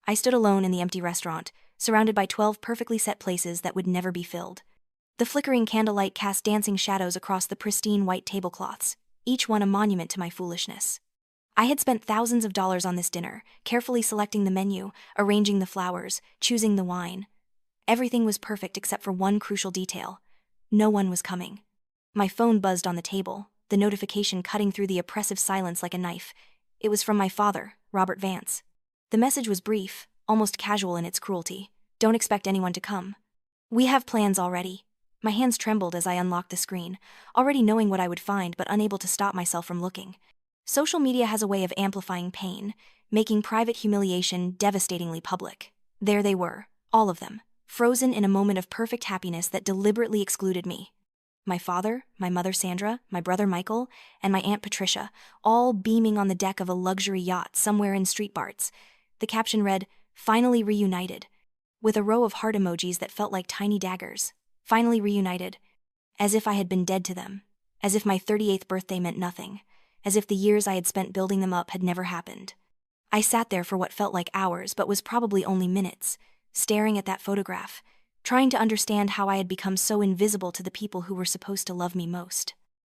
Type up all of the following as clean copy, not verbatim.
I stood alone in the empty restaurant, surrounded by 12 perfectly set places that would never be filled. The flickering candlelight cast dancing shadows across the pristine white tablecloths, each one a monument to my foolishness. I had spent thousands of dollars on this dinner, carefully selecting the menu, arranging the flowers, choosing the wine. Everything was perfect except for one crucial detail. No one was coming. My phone buzzed on the table, the notification cutting through the oppressive silence like a knife. It was from my father, Robert Vance. The message was brief, almost casual in its cruelty. Don't expect anyone to come. We have plans already. My hands trembled as I unlocked the screen, already knowing what I would find but unable to stop myself from looking. Social media has a way of amplifying pain, making private humiliation devastatingly public. There they were, all of them, frozen in a moment of perfect happiness that deliberately excluded me. My father, my mother Sandra, my brother Michael, and my Aunt Patricia, all beaming on the deck of a luxury yacht somewhere in Street Barts. The caption read, "Finally reunited," with a row of heart emojis that felt like tiny daggers. Finally reunited. As if I had been dead to them. As if my 38th birthday meant nothing. As if the years I had spent building them up had never happened. I sat there for what felt like hours but was probably only minutes, staring at that photograph, trying to understand how I had become so invisible to the people who were supposed to love me most.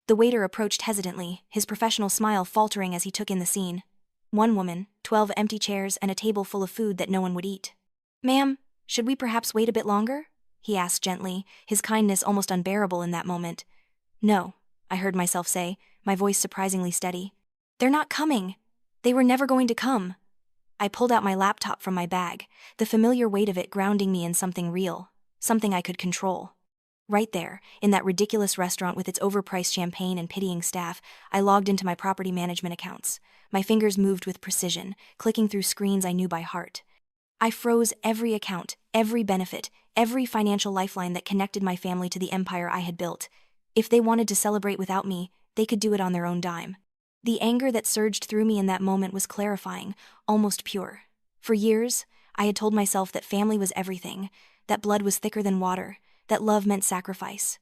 The waiter approached hesitantly, his professional smile faltering as he took in the scene. One woman, 12 empty chairs, and a table full of food that no one would eat. "Ma'am, should we perhaps wait a bit longer?" he asked gently, his kindness almost unbearable in that moment. "No," I heard myself say, my voice surprisingly steady. "They're not coming. They were never going to come." I pulled out my laptop from my bag, the familiar weight of it grounding me in something real, something I could control. Right there, in that ridiculous restaurant with its overpriced champagne and pitying staff, I logged into my property management accounts. My fingers moved with precision, clicking through screens I knew by heart. I froze every account, every benefit, every financial lifeline that connected my family to the empire I had built. If they wanted to celebrate without me, they could do it on their own dime. The anger that surged through me in that moment was clarifying, almost pure. For years, I had told myself that family was everything, that blood was thicker than water, that love meant sacrifice.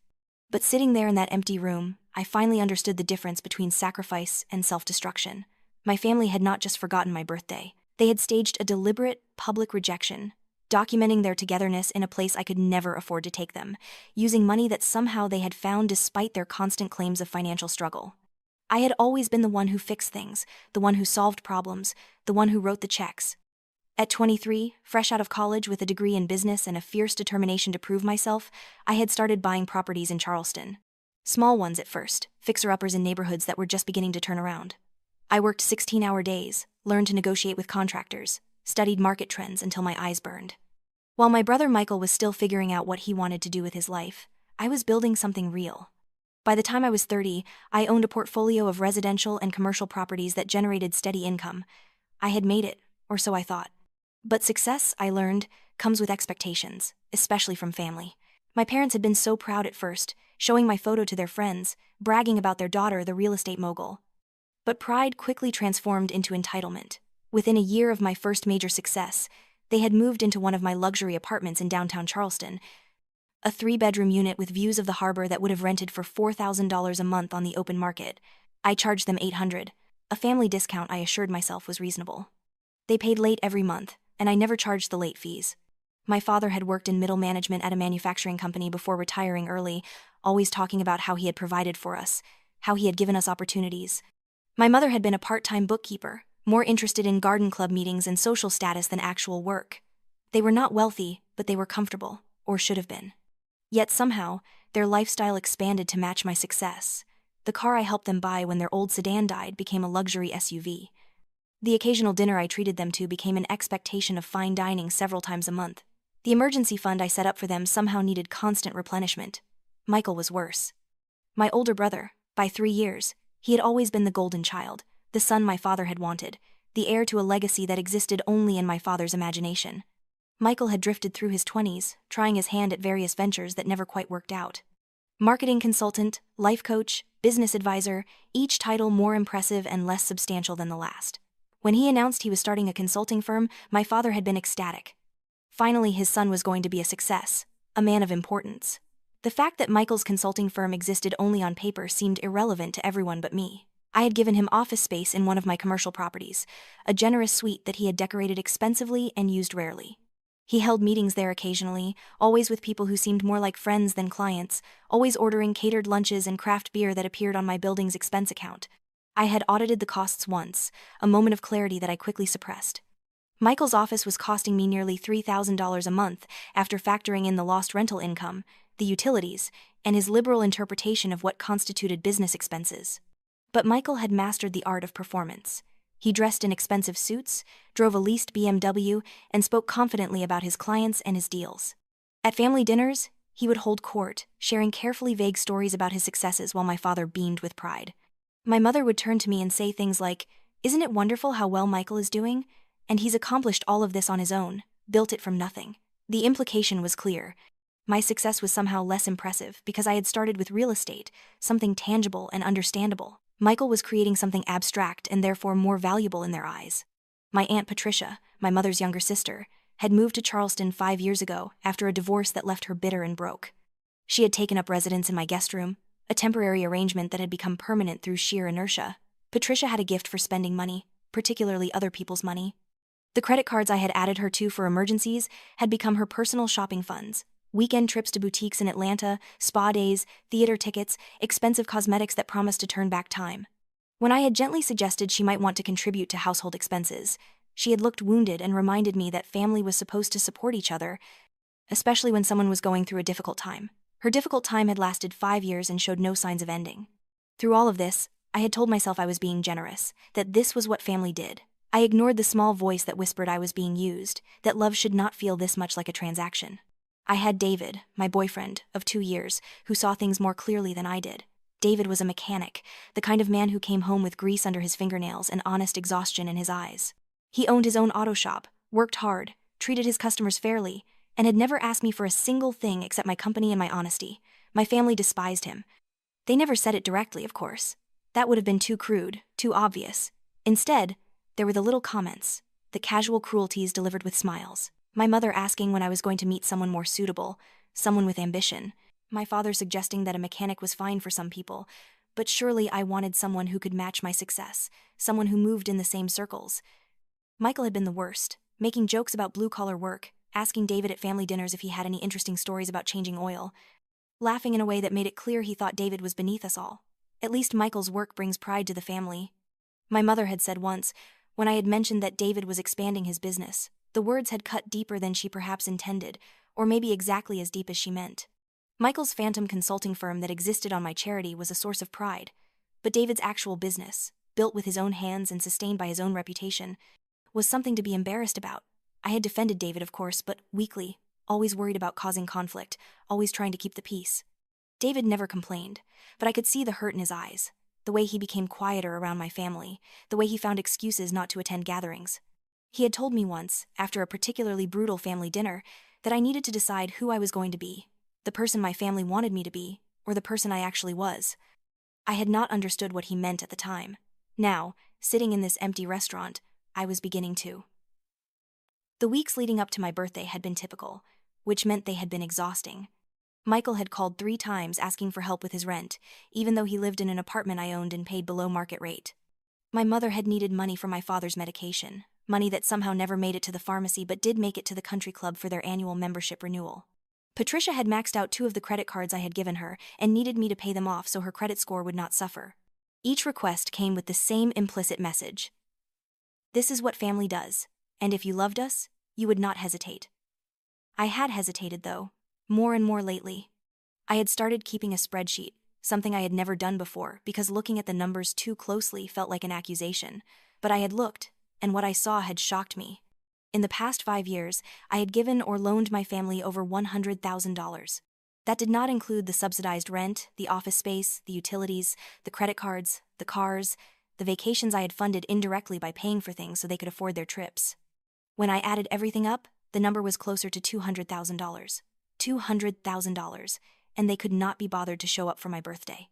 But sitting there in that empty room, I finally understood the difference between sacrifice and self-destruction. My family had not just forgotten my birthday. They had staged a deliberate, public rejection, documenting their togetherness in a place I could never afford to take them, using money that somehow they had found despite their constant claims of financial struggle. I had always been the one who fixed things, the one who solved problems, the one who wrote the checks. At 23, fresh out of college with a degree in business and a fierce determination to prove myself, I had started buying properties in Charleston. Small ones at first, fixer-uppers in neighborhoods that were just beginning to turn around. I worked 16-hour days, learned to negotiate with contractors, studied market trends until my eyes burned. While my brother Michael was still figuring out what he wanted to do with his life, I was building something real. By the time I was 30, I owned a portfolio of residential and commercial properties that generated steady income. I had made it, or so I thought. But success, I learned, comes with expectations, especially from family. My parents had been so proud at first, showing my photo to their friends, bragging about their daughter, the real estate mogul. But pride quickly transformed into entitlement. Within a year of my first major success, they had moved into one of my luxury apartments in downtown Charleston, a 3-bedroom unit with views of the harbor that would have rented for $4,000 a month on the open market. I charged them $800, a family discount I assured myself was reasonable. They paid late every month, and I never charged the late fees. My father had worked in middle management at a manufacturing company before retiring early, always talking about how he had provided for us, how he had given us opportunities. My mother had been a part-time bookkeeper, more interested in garden club meetings and social status than actual work. They were not wealthy, but they were comfortable, or should have been. Yet somehow, their lifestyle expanded to match my success. The car I helped them buy when their old sedan died became a luxury SUV. The occasional dinner I treated them to became an expectation of fine dining several times a month. The emergency fund I set up for them somehow needed constant replenishment. Michael was worse. My older brother, by 3 years, he had always been the golden child, the son my father had wanted, the heir to a legacy that existed only in my father's imagination. Michael had drifted through his 20s, trying his hand at various ventures that never quite worked out. Marketing consultant, life coach, business advisor, each title more impressive and less substantial than the last. When he announced he was starting a consulting firm, my father had been ecstatic. Finally, his son was going to be a success, a man of importance. The fact that Michael's consulting firm existed only on paper seemed irrelevant to everyone but me. I had given him office space in one of my commercial properties, a generous suite that he had decorated expensively and used rarely. He held meetings there occasionally, always with people who seemed more like friends than clients, always ordering catered lunches and craft beer that appeared on my building's expense account. I had audited the costs once, a moment of clarity that I quickly suppressed. Michael's office was costing me nearly $3,000 a month after factoring in the lost rental income, the utilities, and his liberal interpretation of what constituted business expenses. But Michael had mastered the art of performance. He dressed in expensive suits, drove a leased BMW, and spoke confidently about his clients and his deals. At family dinners, he would hold court, sharing carefully vague stories about his successes while my father beamed with pride. My mother would turn to me and say things like, "Isn't it wonderful how well Michael is doing? And he's accomplished all of this on his own, built it from nothing." The implication was clear. My success was somehow less impressive because I had started with real estate, something tangible and understandable. Michael was creating something abstract and therefore more valuable in their eyes. My Aunt Patricia, my mother's younger sister, had moved to Charleston 5 years ago after a divorce that left her bitter and broke. She had taken up residence in my guest room, a temporary arrangement that had become permanent through sheer inertia. Patricia had a gift for spending money, particularly other people's money. The credit cards I had added her to for emergencies had become her personal shopping funds. Weekend trips to boutiques in Atlanta, spa days, theater tickets, expensive cosmetics that promised to turn back time. When I had gently suggested she might want to contribute to household expenses, she had looked wounded and reminded me that family was supposed to support each other, especially when someone was going through a difficult time. Her difficult time had lasted 5 years and showed no signs of ending. Through all of this, I had told myself I was being generous, that this was what family did. I ignored the small voice that whispered I was being used, that love should not feel this much like a transaction. I had David, my boyfriend, of 2 years, who saw things more clearly than I did. David was a mechanic, the kind of man who came home with grease under his fingernails and honest exhaustion in his eyes. He owned his own auto shop, worked hard, treated his customers fairly, and had never asked me for a single thing except my company and my honesty. My family despised him. They never said it directly, of course. That would have been too crude, too obvious. Instead, there were the little comments, the casual cruelties delivered with smiles. My mother asking when I was going to meet someone more suitable, someone with ambition. My father suggesting that a mechanic was fine for some people, but surely I wanted someone who could match my success, someone who moved in the same circles. Michael had been the worst, making jokes about blue-collar work, asking David at family dinners if he had any interesting stories about changing oil, laughing in a way that made it clear he thought David was beneath us all. At least Michael's work brings pride to the family. My mother had said once, when I had mentioned that David was expanding his business, the words had cut deeper than she perhaps intended, or maybe exactly as deep as she meant. Michael's phantom consulting firm that existed on my charity was a source of pride, but David's actual business, built with his own hands and sustained by his own reputation, was something to be embarrassed about. I had defended David, of course, but weakly, always worried about causing conflict, always trying to keep the peace. David never complained, but I could see the hurt in his eyes, the way he became quieter around my family, the way he found excuses not to attend gatherings. He had told me once, after a particularly brutal family dinner, that I needed to decide who I was going to be, the person my family wanted me to be, or the person I actually was. I had not understood what he meant at the time. Now, sitting in this empty restaurant, I was beginning to. The weeks leading up to my birthday had been typical, which meant they had been exhausting. Michael had called 3 times asking for help with his rent, even though he lived in an apartment I owned and paid below market rate. My mother had needed money for my father's medication, money that somehow never made it to the pharmacy but did make it to the country club for their annual membership renewal. Patricia had maxed out 2 of the credit cards I had given her and needed me to pay them off so her credit score would not suffer. Each request came with the same implicit message. This is what family does, and if you loved us, you would not hesitate. I had hesitated, though, more and more lately. I had started keeping a spreadsheet, something I had never done before because looking at the numbers too closely felt like an accusation, but I had looked, and what I saw had shocked me. In the past 5 years, I had given or loaned my family over $100,000. That did not include the subsidized rent, the office space, the utilities, the credit cards, the cars, the vacations I had funded indirectly by paying for things so they could afford their trips. When I added everything up, the number was closer to $200,000. $200,000, and they could not be bothered to show up for my birthday.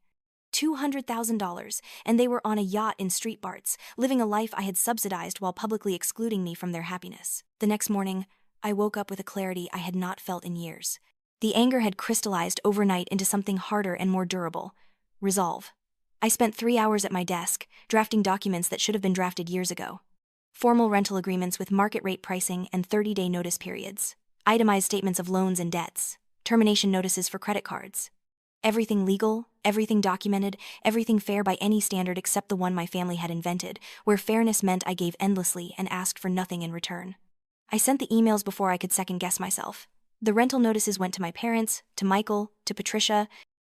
$200,000, and they were on a yacht in Street Barts, living a life I had subsidized while publicly excluding me from their happiness. The next morning, I woke up with a clarity I had not felt in years. The anger had crystallized overnight into something harder and more durable: resolve. I spent 3 hours at my desk, drafting documents that should have been drafted years ago. Formal rental agreements with market rate pricing and 30-day notice periods. Itemized statements of loans and debts. Termination notices for credit cards. Everything legal, everything documented, everything fair by any standard except the one my family had invented, where fairness meant I gave endlessly and asked for nothing in return. I sent the emails before I could second-guess myself. The rental notices went to my parents, to Michael, to Patricia.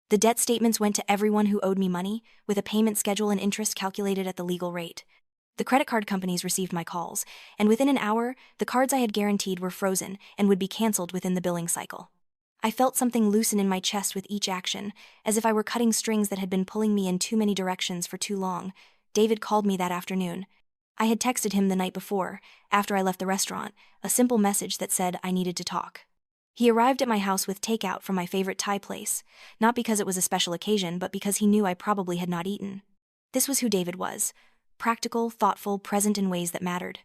The debt statements went to everyone who owed me money, with a payment schedule and interest calculated at the legal rate. The credit card companies received my calls, and within an hour, the cards I had guaranteed were frozen and would be canceled within the billing cycle. I felt something loosen in my chest with each action, as if I were cutting strings that had been pulling me in too many directions for too long. David called me that afternoon. I had texted him the night before, after I left the restaurant, a simple message that said I needed to talk. He arrived at my house with takeout from my favorite Thai place, not because it was a special occasion, but because he knew I probably had not eaten. This was who David was: practical, thoughtful, present in ways that mattered.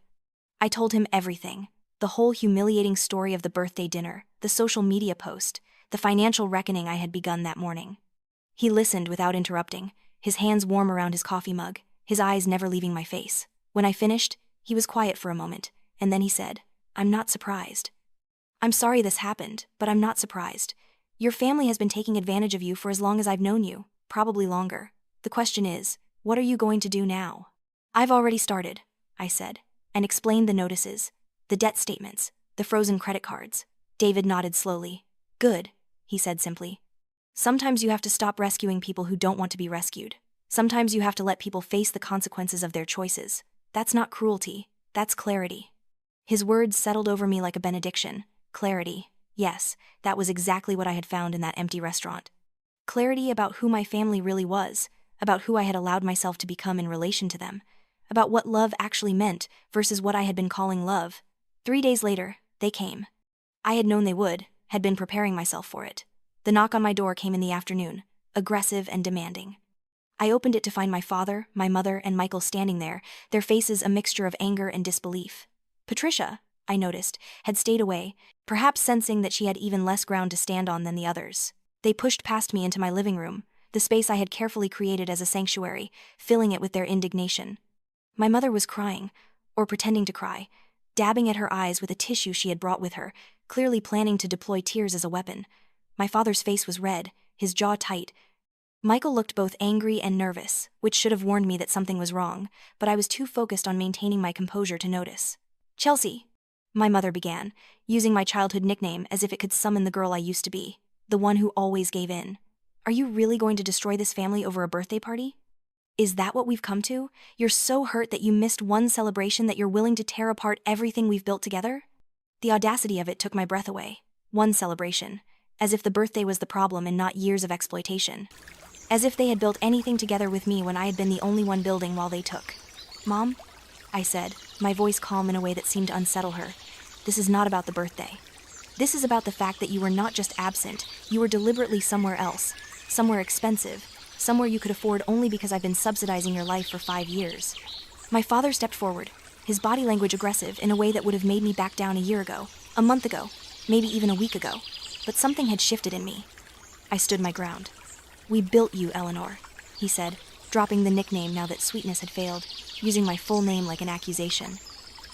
I told him everything: the whole humiliating story of the birthday dinner, the social media post, the financial reckoning I had begun that morning. He listened without interrupting, his hands warm around his coffee mug, his eyes never leaving my face. When I finished, he was quiet for a moment, and then he said, "I'm not surprised. I'm sorry this happened, but I'm not surprised. Your family has been taking advantage of you for as long as I've known you, probably longer. The question is, what are you going to do now?" "I've already started," I said, and explained the notices, the debt statements, the frozen credit cards. David nodded slowly. "Good," he said simply. "Sometimes you have to stop rescuing people who don't want to be rescued. Sometimes you have to let people face the consequences of their choices. That's not cruelty, that's clarity." His words settled over me like a benediction. Clarity. Yes, that was exactly what I had found in that empty restaurant. Clarity about who my family really was, about who I had allowed myself to become in relation to them, about what love actually meant versus what I had been calling love. 3 days later, they came. I had known they would, had been preparing myself for it. The knock on my door came in the afternoon, aggressive and demanding. I opened it to find my father, my mother, and Michael standing there, their faces a mixture of anger and disbelief. Patricia, I noticed, had stayed away, perhaps sensing that she had even less ground to stand on than the others. They pushed past me into my living room, the space I had carefully created as a sanctuary, filling it with their indignation. My mother was crying, or pretending to cry, dabbing at her eyes with a tissue she had brought with her, clearly planning to deploy tears as a weapon. My father's face was red, his jaw tight. Michael looked both angry and nervous, which should have warned me that something was wrong, but I was too focused on maintaining my composure to notice. "Chelsea," my mother began, using my childhood nickname as if it could summon the girl I used to be, the one who always gave in. "Are you really going to destroy this family over a birthday party? Is that what we've come to? You're so hurt that you missed one celebration that you're willing to tear apart everything we've built together?" The audacity of it took my breath away. One celebration. As if the birthday was the problem and not years of exploitation. As if they had built anything together with me when I had been the only one building while they took. "Mom," I said, my voice calm in a way that seemed to unsettle her, "this is not about the birthday. This is about the fact that you were not just absent, you were deliberately somewhere else, somewhere expensive, somewhere you could afford only because I've been subsidizing your life for 5 years. My father stepped forward, his body language aggressive in a way that would have made me back down a year ago, a month ago, maybe even a week ago. But something had shifted in me. I stood my ground. "We built you, Eleanor," he said, dropping the nickname now that sweetness had failed, using my full name like an accusation.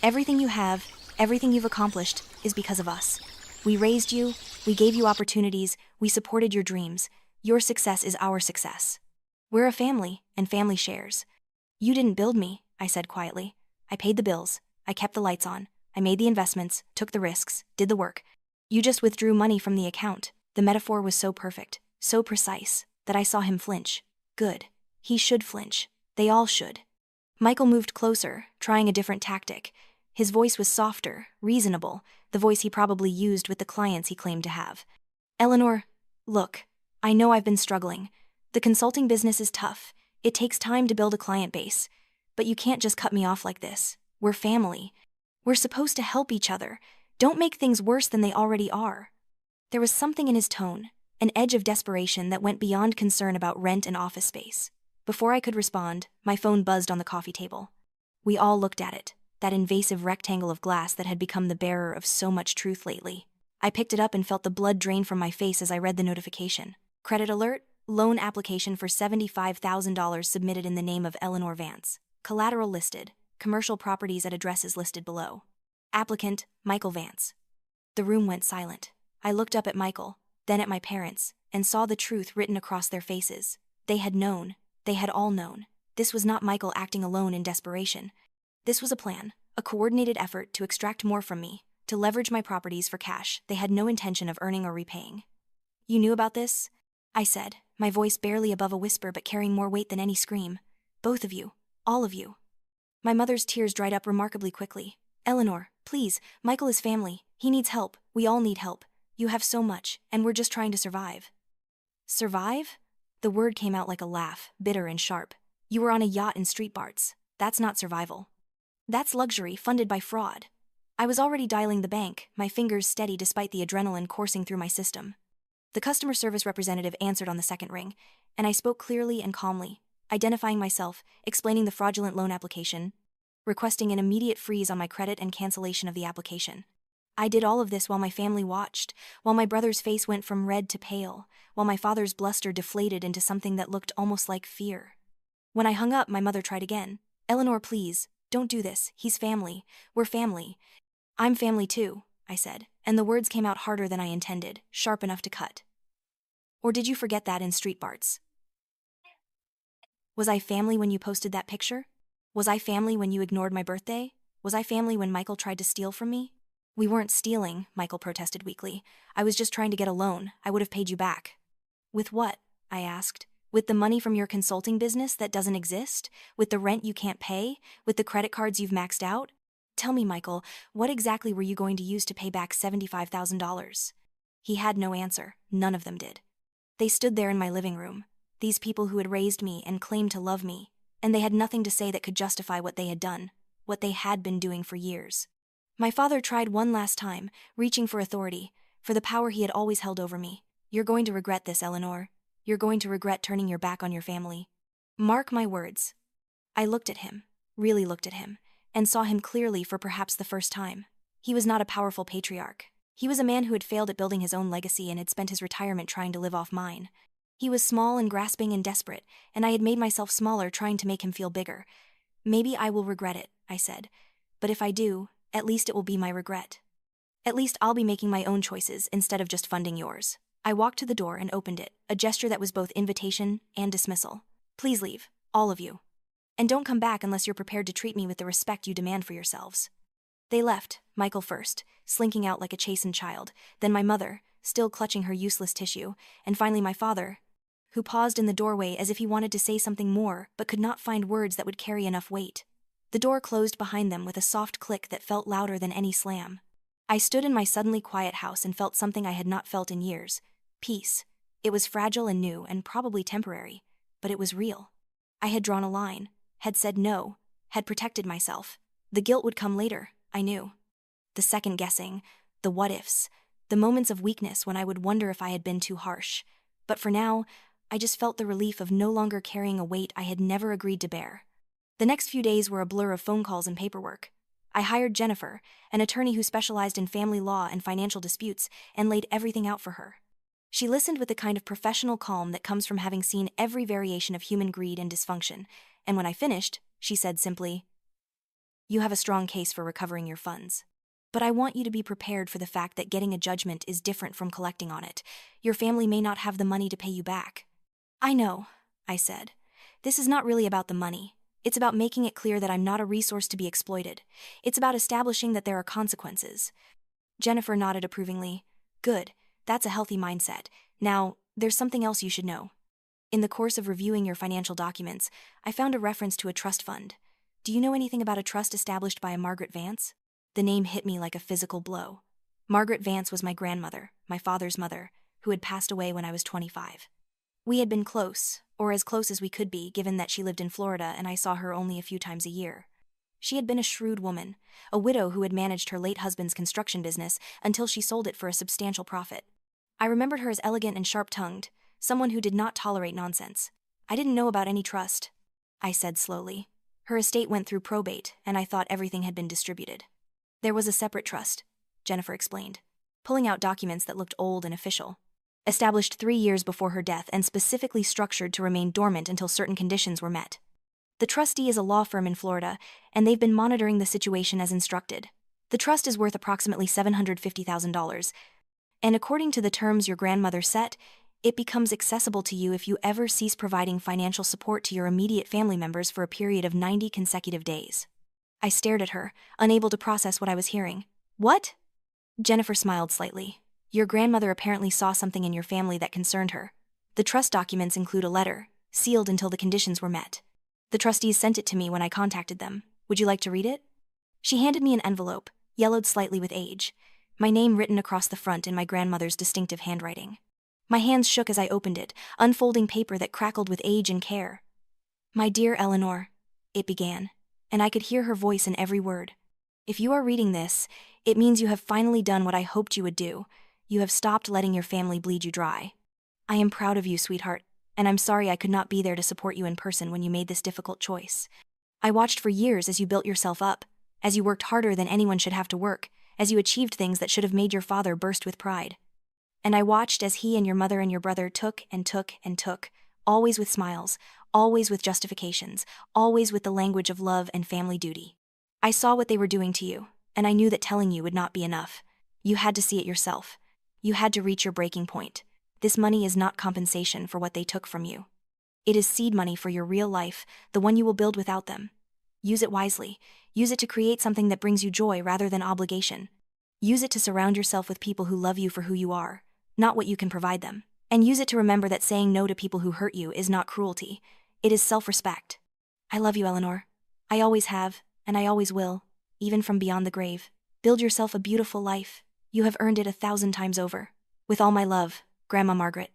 "Everything you have, everything you've accomplished, is because of us. We raised you, we gave you opportunities, we supported your dreams. Your success is our success. We're a family, and family shares. You didn't build me," I said quietly. "I paid the bills, I kept the lights on, I made the investments, took the risks, did the work. You just withdrew money from the account." The metaphor was so perfect, so precise, that I saw him flinch. Good. He should flinch. They all should. Michael moved closer, trying a different tactic. His voice was softer, reasonable, the voice he probably used with the clients he claimed to have. "Eleanor, look, I know I've been struggling. The consulting business is tough. It takes time to build a client base. But you can't just cut me off like this. We're family. We're supposed to help each other. Don't make things worse than they already are." There was something in his tone, an edge of desperation that went beyond concern about rent and office space. Before I could respond, my phone buzzed on the coffee table. We all looked at it, that invasive rectangle of glass that had become the bearer of so much truth lately. I picked it up and felt the blood drain from my face as I read the notification. "Credit alert, Loan application for $75,000 submitted in the name of Eleanor Vance. Collateral listed. Commercial properties at addresses listed below. Applicant, Michael Vance. The room went silent. I looked up at Michael, then at my parents, and saw the truth written across their faces. They had known. They had all known. This was not Michael acting alone in desperation. This was a plan, a coordinated effort to extract more from me, to leverage my properties for cash they had no intention of earning or repaying. You knew about this? I said, my voice barely above a whisper but carrying more weight than any scream. Both of you. All of you. My mother's tears dried up remarkably quickly. Eleanor, please, Michael is family. He needs help. We all need help. You have so much, and we're just trying to survive. Survive? The word came out like a laugh, bitter and sharp. You were on a yacht in Street Barts. That's not survival. That's luxury funded by fraud. I was already dialing the bank, my fingers steady despite the adrenaline coursing through my system. The customer service representative answered on the second ring, and I spoke clearly and calmly, identifying myself, explaining the fraudulent loan application, requesting an immediate freeze on my credit and cancellation of the application. I did all of this while my family watched, while my brother's face went from red to pale, while my father's bluster deflated into something that looked almost like fear. When I hung up, my mother tried again. Eleanor, please, don't do this. He's family. We're family. I'm family too, I said, and the words came out harder than I intended, sharp enough to cut. Or did you forget that in Street Barts? Was I family when you posted that picture? Was I family when you ignored my birthday? Was I family when Michael tried to steal from me? We weren't stealing, Michael protested weakly. I was just trying to get a loan. I would have paid you back. With what? I asked. With the money from your consulting business that doesn't exist? With the rent you can't pay? With the credit cards you've maxed out? Tell me, Michael, what exactly were you going to use to pay back $75,000? He had no answer. None of them did. They stood there in my living room, these people who had raised me and claimed to love me, and they had nothing to say that could justify what they had done, what they had been doing for years. My father tried one last time, reaching for authority, for the power he had always held over me. You're going to regret this, Eleanor. You're going to regret turning your back on your family. Mark my words. I looked at him, really looked at him, and saw him clearly for perhaps the first time. He was not a powerful patriarch. He was a man who had failed at building his own legacy and had spent his retirement trying to live off mine. He was small and grasping and desperate, and I had made myself smaller trying to make him feel bigger. Maybe I will regret it, I said. But if I do, at least it will be my regret. At least I'll be making my own choices instead of just funding yours. I walked to the door and opened it, a gesture that was both invitation and dismissal. Please leave, all of you. And don't come back unless you're prepared to treat me with the respect you demand for yourselves. They left, Michael first, slinking out like a chastened child, then my mother, still clutching her useless tissue, and finally my father, who paused in the doorway as if he wanted to say something more but could not find words that would carry enough weight. The door closed behind them with a soft click that felt louder than any slam. I stood in my suddenly quiet house and felt something I had not felt in years. Peace. It was fragile and new and probably temporary, but it was real. I had drawn a line, had said no, had protected myself. The guilt would come later, I knew. The second guessing, the what-ifs, the moments of weakness when I would wonder if I had been too harsh. But for now, I just felt the relief of no longer carrying a weight I had never agreed to bear. The next few days were a blur of phone calls and paperwork. I hired Jennifer, an attorney who specialized in family law and financial disputes, and laid everything out for her. She listened with the kind of professional calm that comes from having seen every variation of human greed and dysfunction, and when I finished, she said simply, "You have a strong case for recovering your funds. But I want you to be prepared for the fact that getting a judgment is different from collecting on it. Your family may not have the money to pay you back." "I know," I said. "This is not really about the money. It's about making it clear that I'm not a resource to be exploited. It's about establishing that there are consequences." Jennifer nodded approvingly. "Good, that's a healthy mindset. Now, there's something else you should know. In the course of reviewing your financial documents, I found a reference to a trust fund. Do you know anything about a trust established by a Margaret Vance?" The name hit me like a physical blow. Margaret Vance was my grandmother, my father's mother, who had passed away when I was 25. We had been close, or as close as we could be given that she lived in Florida and I saw her only a few times a year. She had been a shrewd woman, a widow who had managed her late husband's construction business until she sold it for a substantial profit. I remembered her as elegant and sharp-tongued, someone who did not tolerate nonsense. "I didn't know about any trust," I said slowly. "Her estate went through probate, and I thought everything had been distributed." "There was a separate trust," Jennifer explained, pulling out documents that looked old and official. established 3 years before her death and specifically structured to remain dormant until certain conditions were met. The trustee is a law firm in Florida, and they've been monitoring the situation as instructed. The trust is worth approximately $750,000, and according to the terms your grandmother set, it becomes accessible to you if you ever cease providing financial support to your immediate family members for a period of 90 consecutive days. I stared at her, unable to process what I was hearing. What? Jennifer smiled slightly. Your grandmother apparently saw something in your family that concerned her. The trust documents include a letter, sealed until the conditions were met. The trustees sent it to me when I contacted them. Would you like to read it? She handed me an envelope, yellowed slightly with age, my name written across the front in my grandmother's distinctive handwriting. My hands shook as I opened it, unfolding paper that crackled with age and care. My dear Eleanor, it began, and I could hear her voice in every word. If you are reading this, it means you have finally done what I hoped you would do. You have stopped letting your family bleed you dry. I am proud of you, sweetheart, and I'm sorry I could not be there to support you in person when you made this difficult choice. I watched for years as you built yourself up, as you worked harder than anyone should have to work, as you achieved things that should have made your father burst with pride. And I watched as he and your mother and your brother took and took and took, always with smiles, always with justifications, always with the language of love and family duty. I saw what they were doing to you, and I knew that telling you would not be enough. You had to see it yourself. You had to reach your breaking point. This money is not compensation for what they took from you. It is seed money for your real life, the one you will build without them. Use it wisely. Use it to create something that brings you joy rather than obligation. Use it to surround yourself with people who love you for who you are, not what you can provide them. And use it to remember that saying no to people who hurt you is not cruelty. It is self-respect. I love you, Eleanor. I always have, and I always will, even from beyond the grave. Build yourself a beautiful life. You have earned it 1,000 times over. With all my love, Grandma Margaret.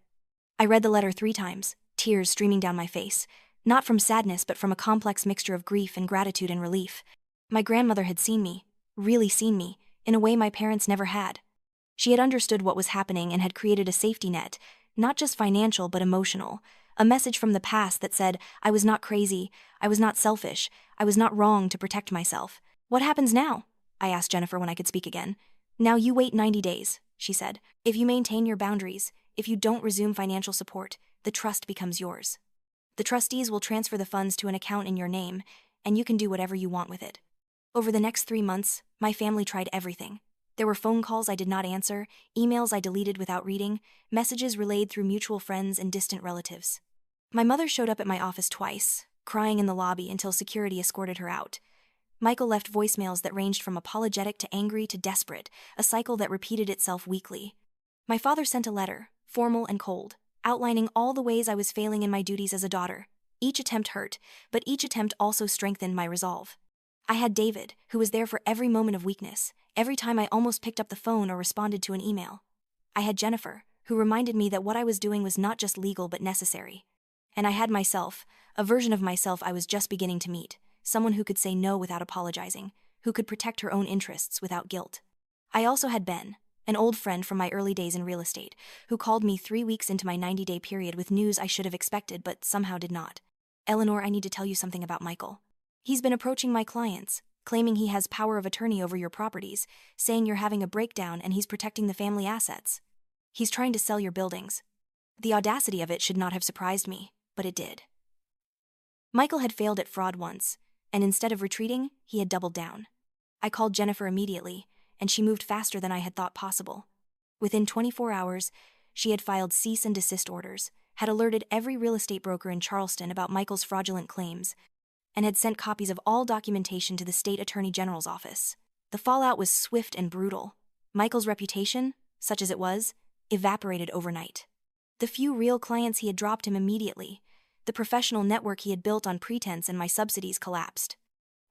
I read the letter 3 times, tears streaming down my face, not from sadness but from a complex mixture of grief and gratitude and relief. My grandmother had seen me, really seen me, in a way my parents never had. She had understood what was happening and had created a safety net, not just financial but emotional, a message from the past that said, I was not crazy, I was not selfish, I was not wrong to protect myself. What happens now? I asked Jennifer when I could speak again. Now you wait 90 days, she said. If you maintain your boundaries, if you don't resume financial support, the trust becomes yours. The trustees will transfer the funds to an account in your name, and you can do whatever you want with it. Over the next 3 months, my family tried everything. There were phone calls I did not answer, emails I deleted without reading, messages relayed through mutual friends and distant relatives. My mother showed up at my office twice, crying in the lobby until security escorted her out. Michael left voicemails that ranged from apologetic to angry to desperate, a cycle that repeated itself weekly. My father sent a letter, formal and cold, outlining all the ways I was failing in my duties as a daughter. Each attempt hurt, but each attempt also strengthened my resolve. I had David, who was there for every moment of weakness, every time I almost picked up the phone or responded to an email. I had Jennifer, who reminded me that what I was doing was not just legal but necessary. And I had myself, a version of myself I was just beginning to meet, someone who could say no without apologizing, who could protect her own interests without guilt. I also had Ben, an old friend from my early days in real estate, who called me 3 weeks into my 90-day period with news I should have expected but somehow did not. Eleanor, I need to tell you something about Michael. He's been approaching my clients, claiming he has power of attorney over your properties, saying you're having a breakdown and he's protecting the family assets. He's trying to sell your buildings. The audacity of it should not have surprised me, but it did. Michael had failed at fraud once, and instead of retreating, he had doubled down. I called Jennifer immediately, and she moved faster than I had thought possible. Within 24 hours, she had filed cease and desist orders, had alerted every real estate broker in Charleston about Michael's fraudulent claims, and had sent copies of all documentation to the state attorney general's office. The fallout was swift and brutal. Michael's reputation, such as it was, evaporated overnight. The few real clients he had dropped him immediately. The professional network he had built on pretense and my subsidies collapsed.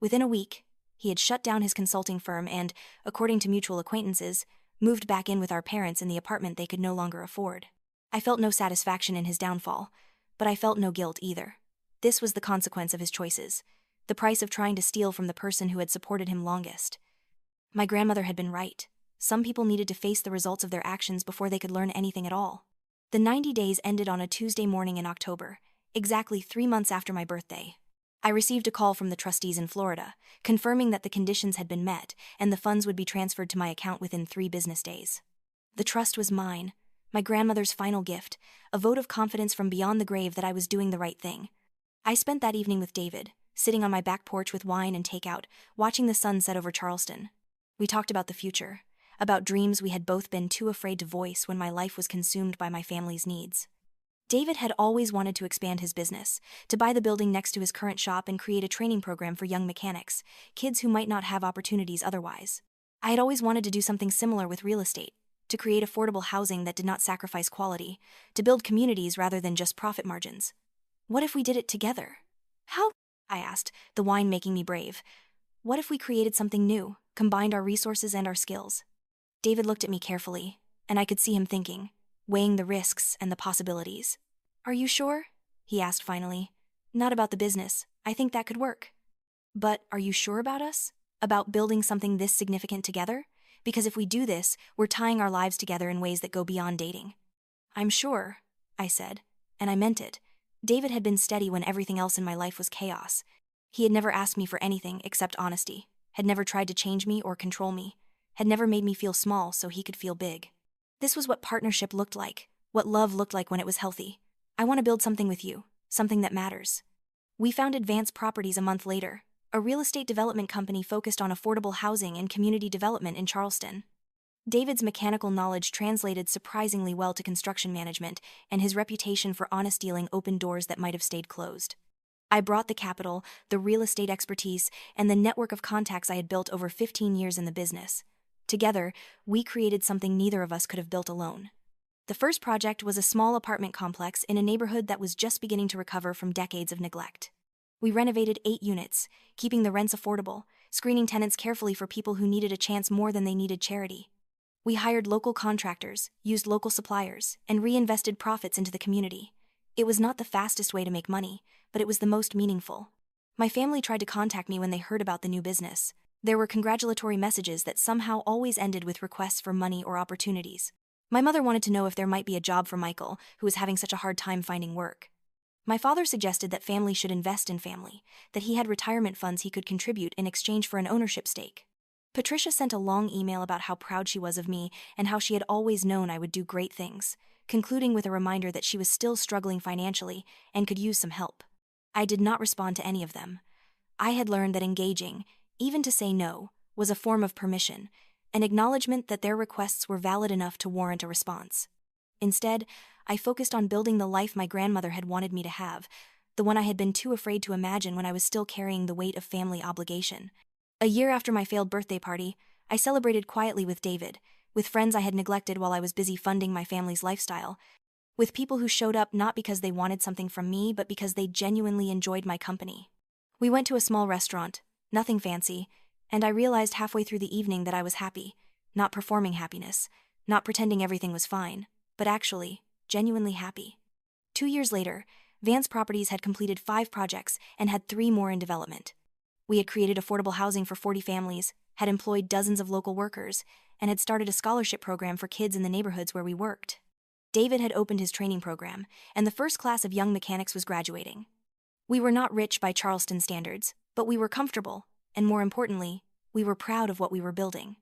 Within a week, he had shut down his consulting firm and, according to mutual acquaintances, moved back in with our parents in the apartment they could no longer afford. I felt no satisfaction in his downfall, but I felt no guilt either. This was the consequence of his choices, the price of trying to steal from the person who had supported him longest. My grandmother had been right. Some people needed to face the results of their actions before they could learn anything at all. The 90 days ended on a Tuesday morning in October, exactly 3 months after my birthday. I received a call from the trustees in Florida, confirming that the conditions had been met and the funds would be transferred to my account within 3 business days. The trust was mine. my grandmother's final gift, a vote of confidence from beyond the grave that I was doing the right thing. I spent that evening with David, sitting on my back porch with wine and takeout, watching the sun set over Charleston. We talked about the future, about dreams we had both been too afraid to voice when my life was consumed by my family's needs. David had always wanted to expand his business, to buy the building next to his current shop and create a training program for young mechanics, kids who might not have opportunities otherwise. I had always wanted to do something similar with real estate, to create affordable housing that did not sacrifice quality, to build communities rather than just profit margins. What if we did it together? How? I asked, the wine making me brave. What if we created something new, combined our resources and our skills? David looked at me carefully, and I could see him thinking, weighing the risks and the possibilities. Are you sure? He asked finally. Not about the business. I think that could work. But are you sure about us? About building something this significant together? Because if we do this, we're tying our lives together in ways that go beyond dating. I'm sure, I said, and I meant it. David had been steady when everything else in my life was chaos. He had never asked me for anything except honesty, had never tried to change me or control me, had never made me feel small so he could feel big. This was what partnership looked like, what love looked like when it was healthy. I want to build something with you, something that matters. We founded Advanced Properties a month later, a real estate development company focused on affordable housing and community development in Charleston. David's mechanical knowledge translated surprisingly well to construction management, and his reputation for honest dealing opened doors that might have stayed closed. I brought the capital, the real estate expertise, and the network of contacts I had built over 15 years in the business. Together, we created something neither of us could have built alone. The first project was a small apartment complex in a neighborhood that was just beginning to recover from decades of neglect. We renovated 8 units, keeping the rents affordable, screening tenants carefully for people who needed a chance more than they needed charity. We hired local contractors, used local suppliers, and reinvested profits into the community. It was not the fastest way to make money, but it was the most meaningful. My family tried to contact me when they heard about the new business. There were congratulatory messages that somehow always ended with requests for money or opportunities. My mother wanted to know if there might be a job for Michael, who was having such a hard time finding work. My father suggested that family should invest in family, that he had retirement funds he could contribute in exchange for an ownership stake. Patricia sent a long email about how proud she was of me and how she had always known I would do great things, concluding with a reminder that she was still struggling financially and could use some help. I did not respond to any of them. I had learned that engaging, even to say no, was a form of permission, an acknowledgement that their requests were valid enough to warrant a response. Instead, I focused on building the life my grandmother had wanted me to have, the one I had been too afraid to imagine when I was still carrying the weight of family obligation. A year after my failed birthday party, I celebrated quietly with David, with friends I had neglected while I was busy funding my family's lifestyle, with people who showed up not because they wanted something from me but because they genuinely enjoyed my company. We went to a small restaurant, nothing fancy, and I realized halfway through the evening that I was happy, not performing happiness, not pretending everything was fine, but actually, genuinely happy. 2 years later, Advanced Properties had completed 5 projects and had 3 more in development. We had created affordable housing for 40 families, had employed dozens of local workers, and had started a scholarship program for kids in the neighborhoods where we worked. David had opened his training program, and the first class of young mechanics was graduating. We were not rich by Charleston standards, but we were comfortable, and more importantly, we were proud of what we were building.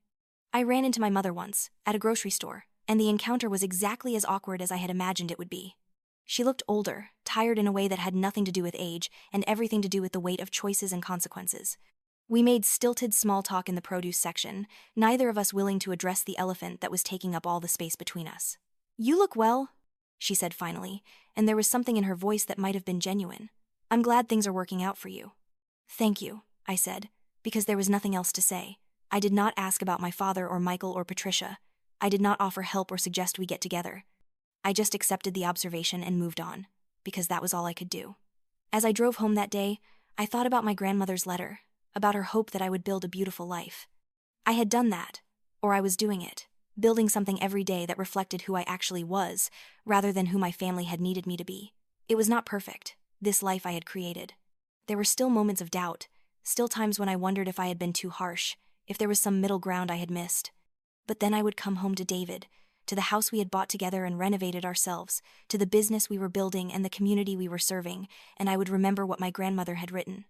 I ran into my mother once, at a grocery store, and the encounter was exactly as awkward as I had imagined it would be. She looked older, tired in a way that had nothing to do with age and everything to do with the weight of choices and consequences. We made stilted small talk in the produce section, neither of us willing to address the elephant that was taking up all the space between us. "You look well," she said finally, and there was something in her voice that might have been genuine. "I'm glad things are working out for you." "Thank you," I said, because there was nothing else to say. I did not ask about my father or Michael or Patricia. I did not offer help or suggest we get together. I just accepted the observation and moved on, because that was all I could do. As I drove home that day, I thought about my grandmother's letter, about her hope that I would build a beautiful life. I had done that, or I was doing it, building something every day that reflected who I actually was, rather than who my family had needed me to be. It was not perfect, this life I had created. There were still moments of doubt, still times when I wondered if I had been too harsh, if there was some middle ground I had missed. But then I would come home to David, to the house we had bought together and renovated ourselves, to the business we were building and the community we were serving, and I would remember what my grandmother had written.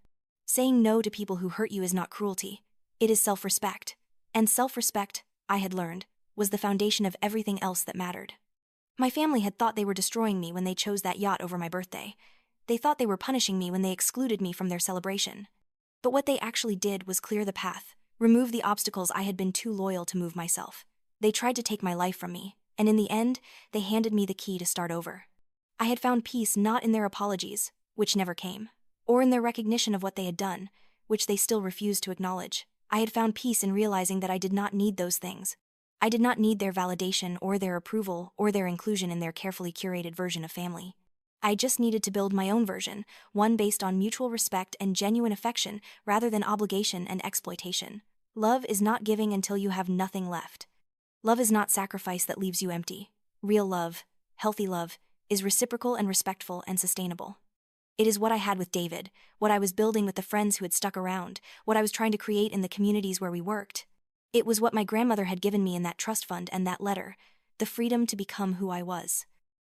Saying no to people who hurt you is not cruelty. It is self-respect. And self-respect, I had learned, was the foundation of everything else that mattered. My family had thought they were destroying me when they chose that yacht over my birthday. They thought they were punishing me when they excluded me from their celebration. But what they actually did was clear the path, remove the obstacles I had been too loyal to move myself. They tried to take my life from me, and in the end, they handed me the key to start over. I had found peace not in their apologies, which never came, or in their recognition of what they had done, which they still refused to acknowledge. I had found peace in realizing that I did not need those things. I did not need their validation or their approval or their inclusion in their carefully curated version of family. I just needed to build my own version, one based on mutual respect and genuine affection rather than obligation and exploitation. Love is not giving until you have nothing left. Love is not sacrifice that leaves you empty. Real love, healthy love, is reciprocal and respectful and sustainable. It is what I had with David, what I was building with the friends who had stuck around, what I was trying to create in the communities where we worked. It was what my grandmother had given me in that trust fund and that letter, the freedom to become who I was.